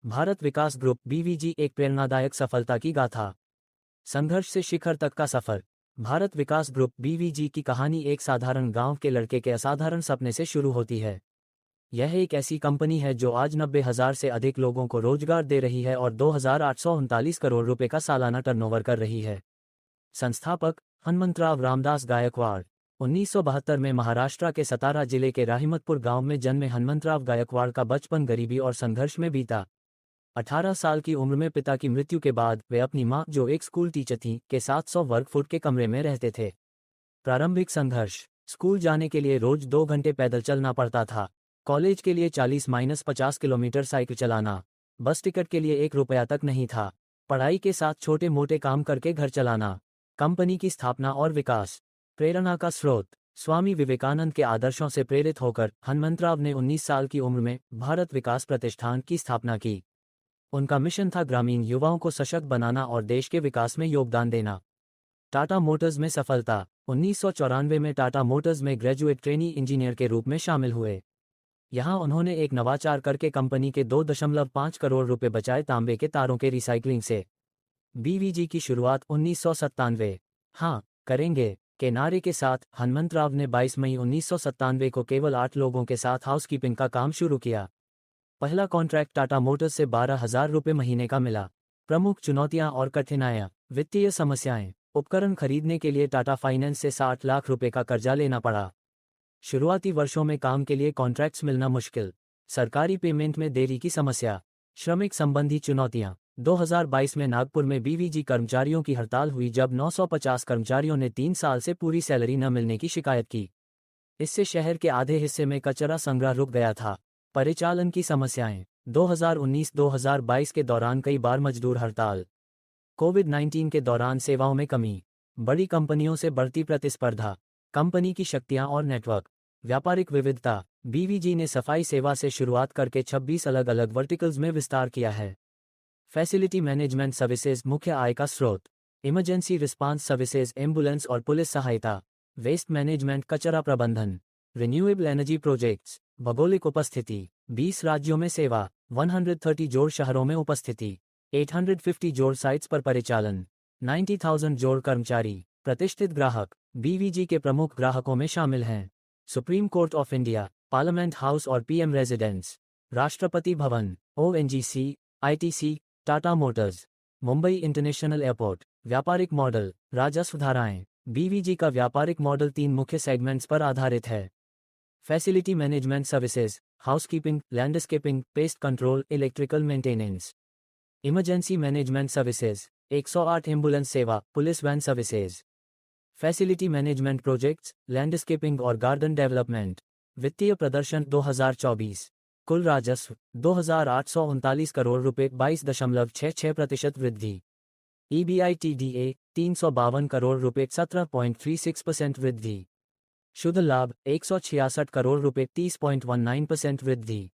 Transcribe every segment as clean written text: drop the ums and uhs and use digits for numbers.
भारत विकास group (BVG) एक प्रेरणादायक सफलता की गाथा। संघर्ष से शिखर तक का सफर। भारत विकास ग्रुप (बीवीजी) की कहानी एक साधारण गांव के लड़के के असाधारण सपने से शुरू होती है। यह एक ऐसी कंपनी है जो आज 90,000 से अधिक लोगों को रोजगार दे रही है और 2,839 करोड़ रुपए का सालाना टर्नओवर कर रही है। संस्थापक हनुमंतराव रामदास गायकवाड़। 1972 में महाराष्ट्र के सतारा जिले के राहिमतपुर गांव में जन्मे हनुमंतराव गायकवाड़ का बचपन गरीबी और संघर्ष में बीता। 18 साल की उम्र में पिता की मृत्यु के बाद वे अपनी मां, जो एक स्कूल टीचर थीं, के 700 वर्ग फुट के कमरे में रहते थे। प्रारंभिक संघर्ष। स्कूल जाने के लिए रोज 2 घंटे पैदल चलना पड़ता था। कॉलेज के लिए 40-50 किलोमीटर साइकिल चलाना। बस टिकट के लिए 1 रुपया तक नहीं था। पढ़ाई के साथ छोटे मोटे काम करके घर चलाना। कंपनी की स्थापना और विकास। प्रेरणा का स्रोत। स्वामी विवेकानंद के आदर्शों से प्रेरित होकर हनुमंतराव ने 19 साल की उम्र में भारत विकास प्रतिष्ठान की स्थापना की। उनका मिशन था ग्रामीण युवाओं को सशक्त बनाना और देश के विकास में योगदान देना। टाटा मोटर्स में सफलता। 1994 में टाटा मोटर्स में ग्रेजुएट ट्रेनी इंजीनियर के रूप में शामिल हुए। यहां उन्होंने एक नवाचार करके कंपनी के 2.5 करोड़ रुपए बचाए तांबे के तारों के रिसाइकलिंग से। बीवीजी की शुरुआत 1997 हाँ करेंगे के नारे के साथ हनुमंतराव ने 22 मई 1997 को केवल 8 लोगों के साथ हाउसकीपिंग का काम शुरू किया। पहला कॉन्ट्रैक्ट टाटा मोटर्स से 12,000 रुपये महीने का मिला। प्रमुख चुनौतियां और कठिनाइयां। वित्तीय समस्याएं। उपकरण खरीदने के लिए टाटा फाइनेंस से 60 लाख रुपए का कर्जा लेना पड़ा। शुरुआती वर्षों में काम के लिए कॉन्ट्रैक्ट्स मिलना मुश्किल। सरकारी पेमेंट में देरी की समस्या। श्रमिक संबंधी चुनौतियां। 2022 में नागपुर में बीवीजी कर्मचारियों की हड़ताल हुई जब 950 कर्मचारियों ने 3 साल से पूरी सैलरी न मिलने की शिकायत की। इससे शहर के आधे हिस्से में कचरा संग्रह रुक गया था। परिचालन की समस्याएं। 2019-2022 के दौरान कई बार मजदूर हड़ताल। कोविड-19 के दौरान सेवाओं में कमी। बड़ी कंपनियों से बढ़ती प्रतिस्पर्धा। कंपनी की शक्तियां और नेटवर्क। व्यापारिक विविधता। बीवीजी ने सफाई सेवा से शुरुआत करके 26 अलग अलग वर्टिकल्स में विस्तार किया है। फैसिलिटी मैनेजमेंट सर्विसेज मुख्य आय का स्रोत। इमरजेंसी रिस्पांस सर्विसेज एम्बुलेंस और पुलिस सहायता। वेस्ट मैनेजमेंट कचरा प्रबंधन। Renewable energy projects. भौगोलिक उपस्थिति। 20 राज्यों में सेवा। 130 जोड़ शहरों में उपस्थिति। 850 जोड़ साइट्स पर परिचालन। 90,000 जोड़ कर्मचारी। प्रतिष्ठित ग्राहक। बीवीजी के प्रमुख ग्राहकों में शामिल हैं supreme court of India, parliament house और PM residence, Rashtrapati Bhavan, ONGC, ITC, Tata Motors, Mumbai international airport. व्यापारिक मॉडल। राजस्व धाराएं। बीवीजी का व्यापारिक मॉडल 3 मुख्य सेगमेंट्स पर आधारित है। Facility management services, housekeeping, landscaping, pest control, electrical maintenance. Emergency management services, 108 ambulance सेवा, police van services. Facility management projects, landscaping और गार्डन डेवलपमेंट। वित्तीय प्रदर्शन 2024। कुल राजस्व 2,839 करोड़ रुपए, 22.66% वृद्धि। ईबीआईटीडीए 352 करोड़ रुपए, 17.36% वृद्धि। शुद्ध लाभ 166 करोड़ रुपए, 30.19% वृद्धि।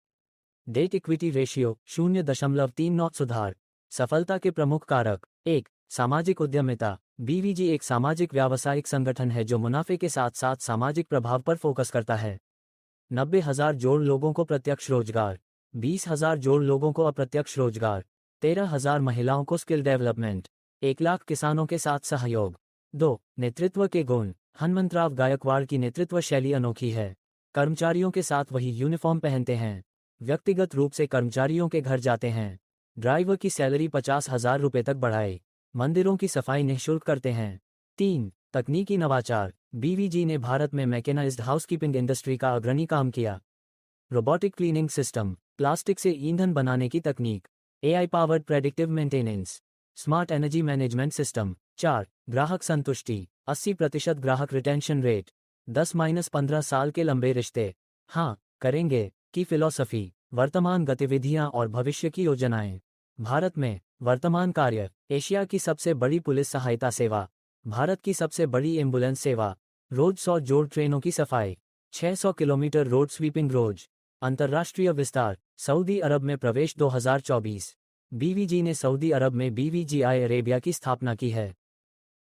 डेट इक्विटी रेशियो 0.39 सुधार। सफलता के प्रमुख कारक। 1. सामाजिक उद्यमिता। बीवीजी एक सामाजिक व्यावसायिक संगठन है जो मुनाफे के साथ साथ सामाजिक प्रभाव पर फोकस करता है। 90,000 जोड़ लोगों को प्रत्यक्ष रोजगार। 20,000 जोड़ लोगों को अप्रत्यक्ष रोजगार। 13,000 महिलाओं को स्किल डेवलपमेंट। 1 लाख किसानों के साथ सहयोग। 2. नेतृत्व के गुण। हनुमंतराव गायकवाड़ की नेतृत्व शैली अनोखी है। कर्मचारियों के साथ वही यूनिफॉर्म पहनते हैं। व्यक्तिगत रूप से कर्मचारियों के घर जाते हैं। ड्राइवर की सैलरी 50,000 रुपये तक बढ़ाए। मंदिरों की सफाई निःशुल्क करते हैं। 3. तकनीकी नवाचार। बीवीजी ने भारत में मैकेनाइज्ड हाउसकीपिंग इंडस्ट्री का अग्रणी काम किया। रोबोटिक क्लीनिंग सिस्टम, प्लास्टिक से ईंधन बनाने की तकनीक, AI powered predictive maintenance, smart energy management system. 4. ग्राहक संतुष्टि, 80% ग्राहक रिटेंशन रेट। 10-15 साल के लंबे रिश्ते। हाँ करेंगे की फिलॉसफी। वर्तमान गतिविधियां और भविष्य की योजनाएं। भारत में वर्तमान कार्य। एशिया की सबसे बड़ी पुलिस सहायता सेवा। भारत की सबसे बड़ी एम्बुलेंस सेवा। रोज 100 जोड़ ट्रेनों की सफाई। 600 किलोमीटर रोड स्वीपिंग रोज। अंतर्राष्ट्रीय विस्तार। सऊदी अरब में प्रवेश 2024। बीवीजी ने सऊदी अरब में बीवीजीआई अरेबिया की स्थापना की है।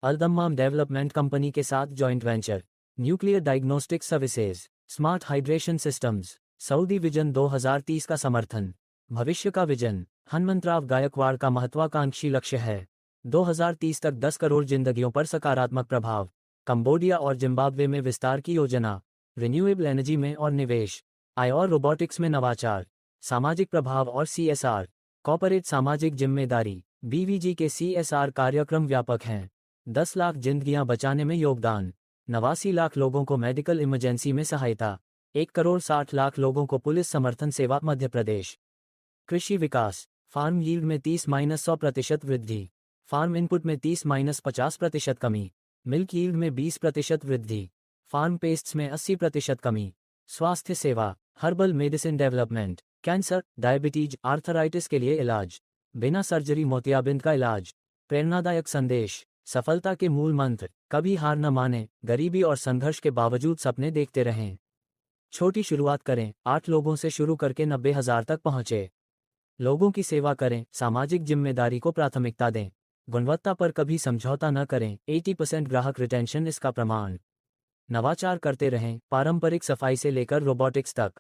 अल-दम्माम डेवलपमेंट कंपनी के साथ joint venture. Nuclear diagnostic services, smart hydration systems. Saudi vision 2030 का समर्थन। भविष्य का विजन। हनुमंतराव गायकवाड़ का महत्वाकांक्षी लक्ष्य है 2030 तक 10 करोड़ जिंदगियों पर सकारात्मक प्रभाव। कंबोडिया और जिम्बाब्वे में विस्तार की योजना। रिन्यूएबल एनर्जी में और निवेश। आई और रोबोटिक्स में नवाचार। सामाजिक प्रभाव और सीएसआर। कॉर्पोरेट सामाजिक जिम्मेदारी। बीवीजी के सीएसआर कार्यक्रम व्यापक हैं। 10 लाख जिंदगियां बचाने में योगदान। 89 लाख लोगों को मेडिकल इमरजेंसी में सहायता। 1 करोड़ 60 लाख लोगों को पुलिस समर्थन सेवा। मध्य प्रदेश। कृषि विकास। फार्म यील्ड में 30-100% वृद्धि। फार्म इनपुट में 30-50% कमी। मिल्क यील्ड में 20% वृद्धि। फार्म पेस्ट्स में 80% कमी। स्वास्थ्य सेवा। Herbal medicine development. Cancer, diabetes, arthritis के लिए इलाज। बिना सर्जरी मोतियाबिंद का इलाज। प्रेरणादायक संदेश। सफलता के मूल मंत्र। कभी हार न माने, गरीबी और संघर्ष के बावजूद सपने देखते रहें। छोटी शुरुआत करें, 8 लोगों से शुरू करके 90,000 तक पहुंचे। लोगों की सेवा करें, सामाजिक जिम्मेदारी को प्राथमिकता दें। गुणवत्ता पर कभी समझौता न करें, 80% ग्राहक रिटेंशन इसका प्रमाण। नवाचार करते रहें, पारंपरिक सफाई से लेकर रोबोटिक्स तक।